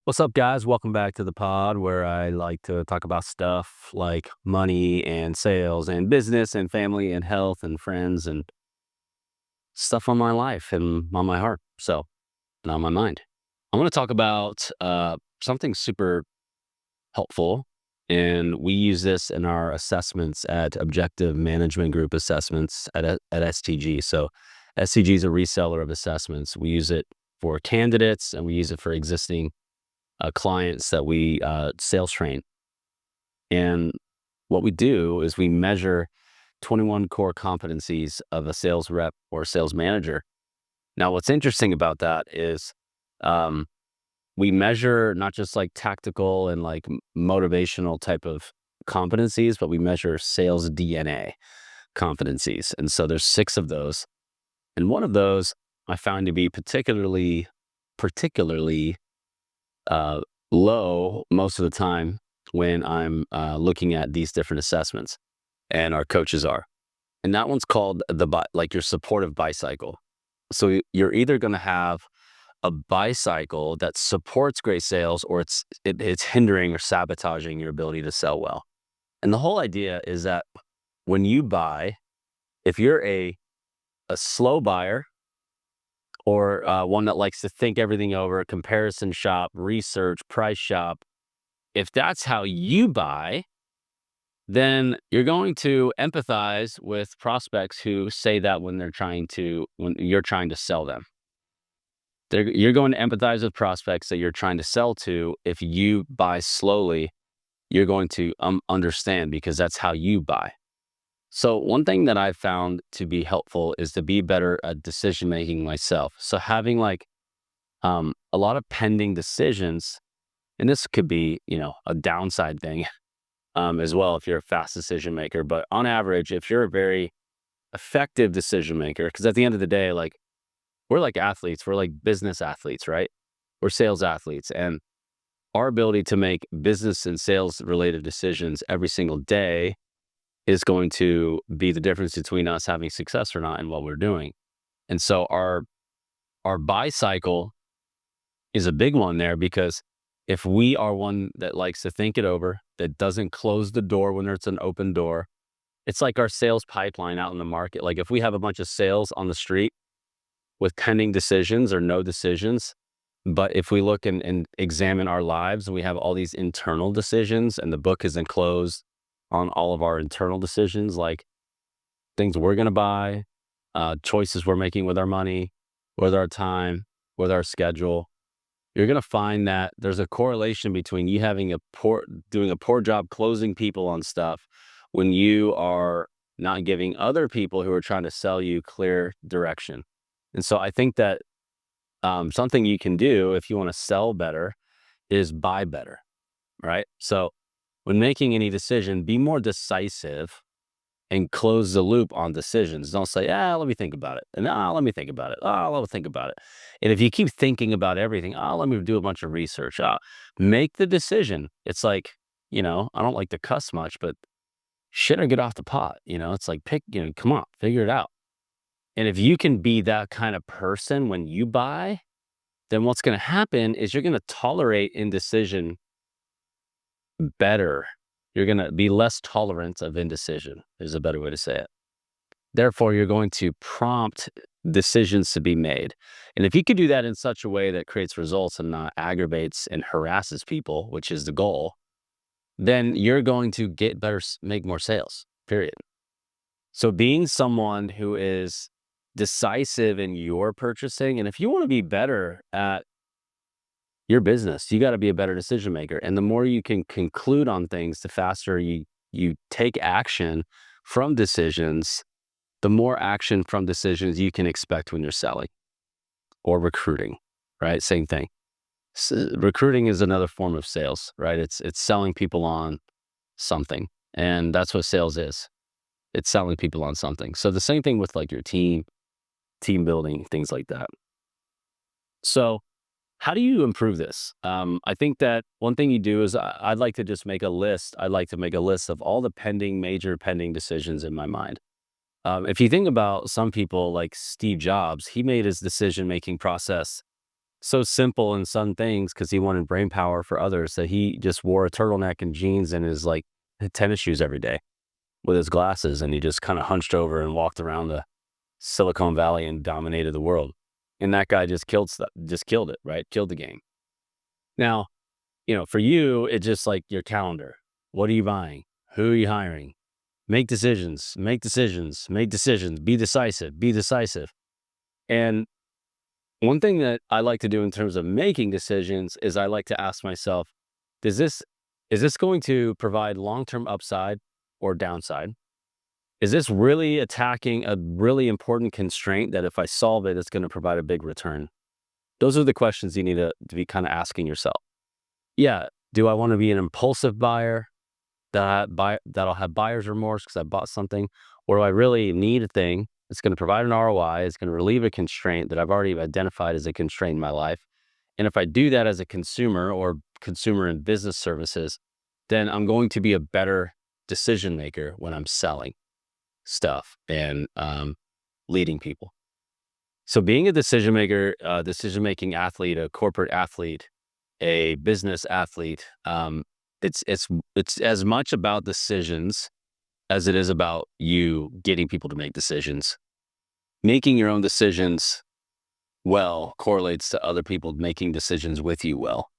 What's up, guys? Welcome back to the pod where I like to talk about stuff like money and sales and business and family and health and friends and stuff on my life and on my heart. And on my mind. I want to talk about something super helpful. And we use this in our assessments at Objective Management Group Assessments at STG. So, STG is a reseller of assessments. We use it for candidates and we use it for existing clients that we sales train. And what we do is we measure 21 core competencies of a sales rep or sales manager. Now, what's interesting about that is um, we measure not just like tactical and like motivational type of competencies, but we measure sales DNA competencies. And so there's 6 of those. And one of those I found to be particularly uh, low most of the time when I'm looking at these different assessments, and our coaches are. And that one's called like your supportive bicycle. So you're either going to have a bicycle that supports great sales, or it's hindering or sabotaging your ability to sell well. And the whole idea is that when you buy, if you're a slow buyer or one that likes to think everything over, comparison shop, research, price shop, if that's how you buy, then you're going to empathize with prospects who say that when you're trying to sell them. You're going to empathize with prospects that you're trying to sell to. If you buy slowly, you're going to understand because that's how you buy. So one thing that I've found to be helpful is to be better at decision making myself. So having like a lot of pending decisions, and this could be, a downside thing as well if you're a fast decision maker. But on average, if you're a very effective decision maker, because at the end of the day, like we're like athletes, we're like business athletes, right? We're sales athletes. And our ability to make business and sales related decisions every single day is going to be the difference between us having success or not in what we're doing. And so our buy cycle is a big one there, because if we are one that likes to think it over, that doesn't close the door when there's an open door, it's like our sales pipeline out in the market. Like if we have a bunch of sales on the street with pending decisions or no decisions, but if we look and examine our lives and we have all these internal decisions and the book isn't closed on all of our internal decisions, like things we're going to buy, choices we're making with our money, with our time, with our schedule, you're going to find that there's a correlation between you doing a poor job closing people on stuff when you are not giving other people who are trying to sell you clear direction. And so I think that something you can do if you want to sell better is buy better, right? So when making any decision, be more decisive and close the loop on decisions. Don't say, let me think about it. And let me think about it. Let me think about it. And if you keep thinking about everything, let me do a bunch of research. Make the decision. It's like, I don't like to cuss much, but shit or get off the pot. It's like come on, figure it out. And if you can be that kind of person when you buy, then what's going to happen is you're going to tolerate indecision better. You're going to be less tolerant of indecision, is a better way to say it. Therefore, you're going to prompt decisions to be made. And if you can do that in such a way that creates results and not aggravates and harasses people, which is the goal, then you're going to get better, make more sales, period. So being someone who is decisive in your purchasing, and if you want to be better at your business, you got to be a better decision maker. And the more you can conclude on things, the faster you take action from decisions, the more action from decisions you can expect when you're selling or recruiting, right? Same thing. Recruiting is another form of sales, right? It's selling people on something. And that's what sales is. It's selling people on something. So the same thing with like your team building, things like that. So how do you improve this? I think that one thing you do is I'd like to just make a list. I'd like to make a list of all the major pending decisions in my mind. If you think about some people like Steve Jobs, he made his decision-making process so simple in some things because he wanted brain power for others that he just wore a turtleneck and jeans and his like tennis shoes every day with his glasses, and he just kind of hunched over and walked around the Silicon Valley and dominated the world. And that guy just killed stuff, just killed it, right? Killed the game. Now, for you, it's just like your calendar. What are you buying? Who are you hiring? Make decisions, make decisions, make decisions, be decisive, be decisive. And one thing that I like to do in terms of making decisions is I like to ask myself, is this going to provide long-term upside or downside? Is this really attacking a really important constraint that if I solve it, it's going to provide a big return? Those are the questions you need to be kind of asking yourself. Yeah. Do I want to be an impulsive buyer that'll have buyer's remorse because I bought something? Or do I really need a thing that's going to provide an ROI, it's going to relieve a constraint that I've already identified as a constraint in my life? And if I do that as a consumer or consumer in business services, then I'm going to be a better decision maker when I'm selling stuff and leading people. So being a decision maker, decision-making athlete, a corporate athlete, a business athlete, it's as much about decisions as it is about you getting people to make decisions. Making your own decisions well correlates to other people making decisions with you well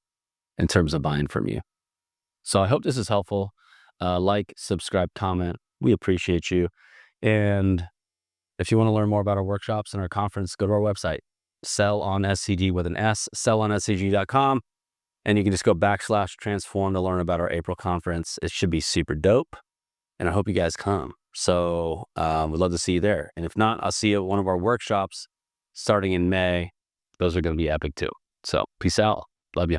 in terms of buying from you. So I hope this is helpful. Like, subscribe, comment. We appreciate you. And if you want to learn more about our workshops and our conference, go to our website, sell on SCG with an S, sellonscg.com. And you can just go /transform to learn about our April conference. It should be super dope. And I hope you guys come. So we'd love to see you there. And if not, I'll see you at one of our workshops starting in May. Those are going to be epic too. So peace out. Love you.